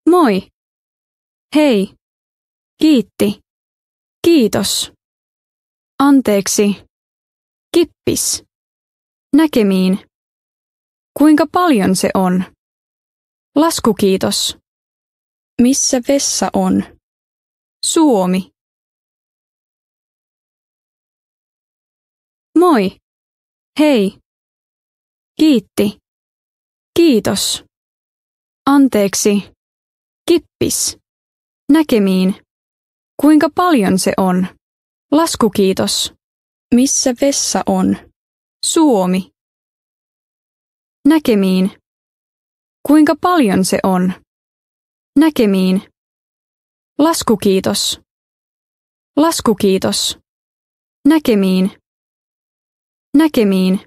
Moi. Hei. Kiitti. Kiitos. Anteeksi. Kippis. Näkemiin. Kuinka paljon se on? Laskukiitos. Missä vessa on? Suomi. Moi. Hei. Kiitti. Kiitos. Anteeksi. Kippis. Näkemiin. Kuinka paljon se on? Laskukiitos. Missä vessa on? Suomi. Näkemiin. Kuinka paljon se on? Näkemiin. Laskukiitos. Laskukiitos. Näkemiin. Näkemiin.